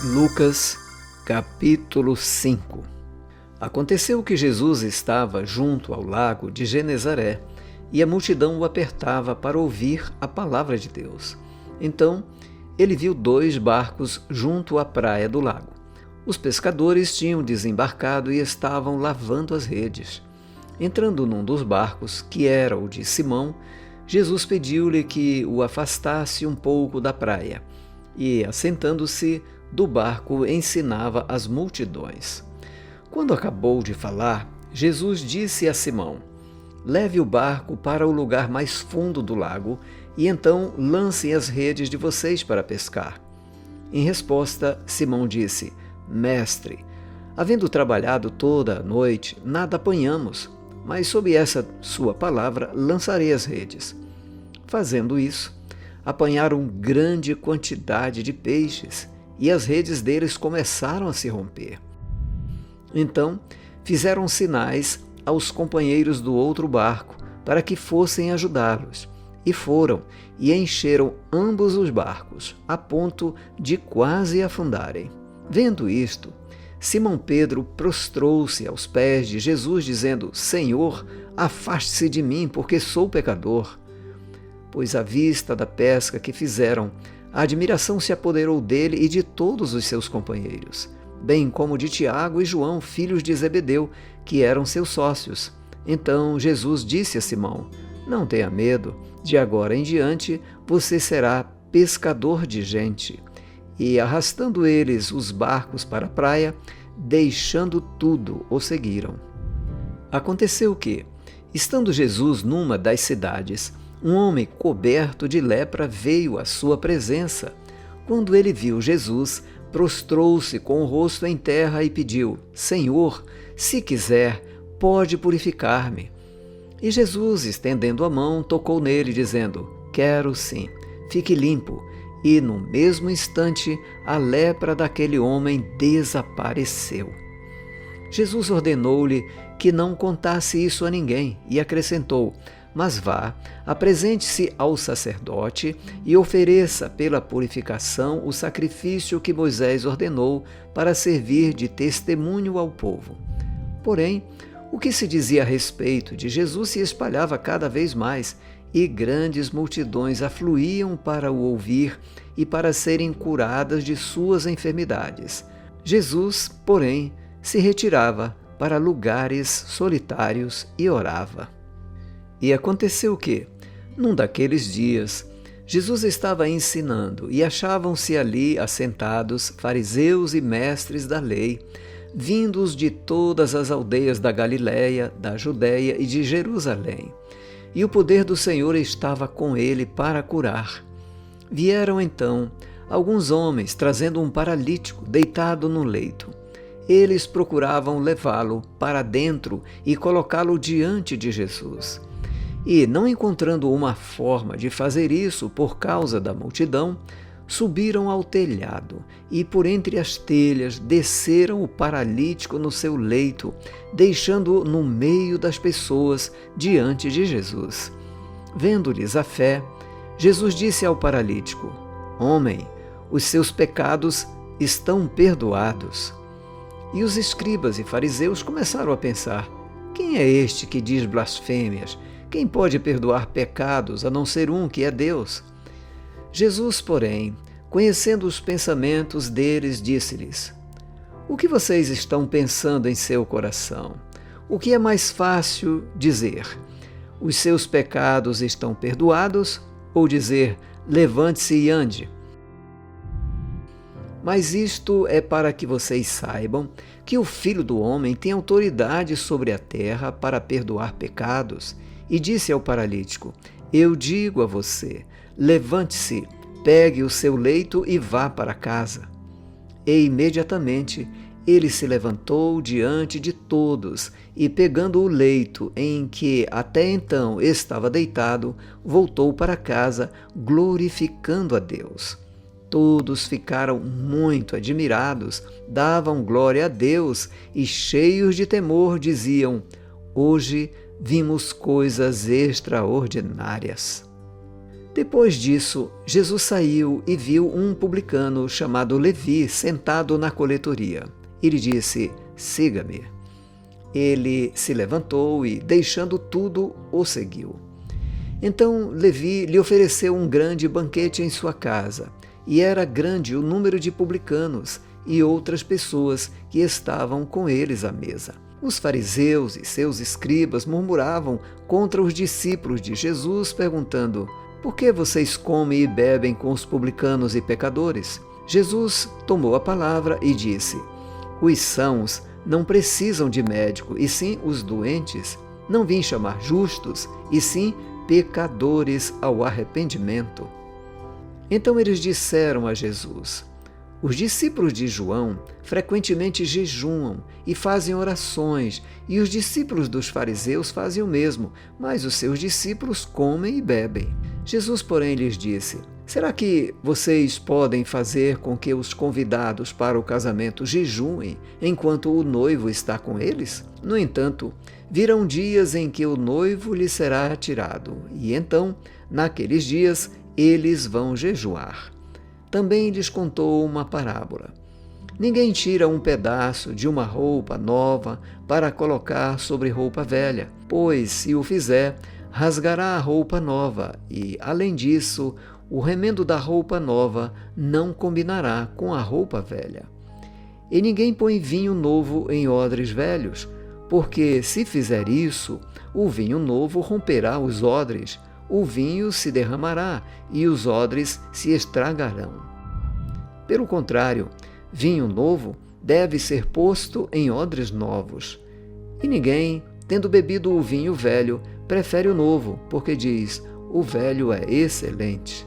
Lucas, capítulo 5. Aconteceu que Jesus estava junto ao lago de Genezaré e a multidão o apertava para ouvir a palavra de Deus. Então, ele viu 2 barcos junto à praia do lago. Os pescadores tinham desembarcado e estavam lavando as redes. Entrando num dos barcos, que era o de Simão, Jesus pediu-lhe que o afastasse um pouco da praia e, assentando-se do barco, ensinava as multidões. Quando acabou de falar, Jesus disse a Simão: "Leve o barco para o lugar mais fundo do lago e então lancem as redes de vocês para pescar." Em resposta, Simão disse: "Mestre, havendo trabalhado toda a noite, nada apanhamos, mas sob essa sua palavra lançarei as redes." Fazendo isso, apanharam grande quantidade de peixes e as redes deles começaram a se romper. Então, fizeram sinais aos companheiros do outro barco para que fossem ajudá-los. E foram e encheram ambos os barcos, a ponto de quase afundarem. Vendo isto, Simão Pedro prostrou-se aos pés de Jesus, dizendo: "Senhor, afaste-se de mim, porque sou pecador." Pois à vista da pesca que fizeram, a admiração se apoderou dele e de todos os seus companheiros, bem como de Tiago e João, filhos de Zebedeu, que eram seus sócios. Então Jesus disse a Simão: "Não tenha medo, de agora em diante você será pescador de gente." E arrastando eles os barcos para a praia, deixando tudo, o seguiram. Aconteceu que, estando Jesus numa das cidades, um homem coberto de lepra veio à sua presença. Quando ele viu Jesus, prostrou-se com o rosto em terra e pediu: "Senhor, se quiser, pode purificar-me." E Jesus, estendendo a mão, tocou nele, dizendo: "Quero sim, fique limpo." E no mesmo instante, a lepra daquele homem desapareceu. Jesus ordenou-lhe que não contasse isso a ninguém e acrescentou: "Mas vá, apresente-se ao sacerdote e ofereça pela purificação o sacrifício que Moisés ordenou para servir de testemunho ao povo." Porém, o que se dizia a respeito de Jesus se espalhava cada vez mais, e grandes multidões afluíam para o ouvir e para serem curadas de suas enfermidades. Jesus, porém, se retirava para lugares solitários e orava. E aconteceu que, num daqueles dias, Jesus estava ensinando e achavam-se ali assentados fariseus e mestres da lei, vindos de todas as aldeias da Galiléia, da Judéia e de Jerusalém. E o poder do Senhor estava com ele para curar. Vieram então alguns homens trazendo um paralítico deitado no leito. Eles procuravam levá-lo para dentro e colocá-lo diante de Jesus. E, não encontrando uma forma de fazer isso por causa da multidão, subiram ao telhado e, por entre as telhas, desceram o paralítico no seu leito, deixando-o no meio das pessoas diante de Jesus. Vendo-lhes a fé, Jesus disse ao paralítico: "Homem, os seus pecados estão perdoados." E os escribas e fariseus começaram a pensar: "Quem é este que diz blasfêmias? Quem pode perdoar pecados a não ser um, que é Deus?" Jesus, porém, conhecendo os pensamentos deles, disse-lhes: "O que vocês estão pensando em seu coração? O que é mais fácil dizer: os seus pecados estão perdoados, ou dizer: levante-se e ande? Mas isto é para que vocês saibam que o Filho do Homem tem autoridade sobre a terra para perdoar pecados." E disse ao paralítico: "Eu digo a você, levante-se, pegue o seu leito e vá para casa." E imediatamente ele se levantou diante de todos e, pegando o leito em que até então estava deitado, voltou para casa, glorificando a Deus. Todos ficaram muito admirados, davam glória a Deus e, cheios de temor, diziam: "Hoje vimos coisas extraordinárias." Depois disso, Jesus saiu e viu um publicano chamado Levi sentado na coletoria. Ele disse: "Siga-me." Ele se levantou e, deixando tudo, o seguiu. Então Levi lhe ofereceu um grande banquete em sua casa, e era grande o número de publicanos e outras pessoas que estavam com eles à mesa. Os fariseus e seus escribas murmuravam contra os discípulos de Jesus, perguntando: "Por que vocês comem e bebem com os publicanos e pecadores?" Jesus tomou a palavra e disse: "Os sãos não precisam de médico, e sim os doentes. Não vim chamar justos, e sim pecadores ao arrependimento." Então eles disseram a Jesus: "Os discípulos de João frequentemente jejuam e fazem orações, e os discípulos dos fariseus fazem o mesmo, mas os seus discípulos comem e bebem." Jesus, porém, lhes disse: "Será que vocês podem fazer com que os convidados para o casamento jejuem enquanto o noivo está com eles? No entanto, virão dias em que o noivo lhe será tirado, e então, naqueles dias, eles vão jejuar." Também lhes contou uma parábola: "Ninguém tira um pedaço de uma roupa nova para colocar sobre roupa velha, pois, se o fizer, rasgará a roupa nova e, além disso, o remendo da roupa nova não combinará com a roupa velha. E ninguém põe vinho novo em odres velhos, porque, se fizer isso, o vinho novo romperá os odres, o vinho se derramará e os odres se estragarão. Pelo contrário, vinho novo deve ser posto em odres novos. E ninguém, tendo bebido o vinho velho, prefere o novo, porque diz: o velho é excelente."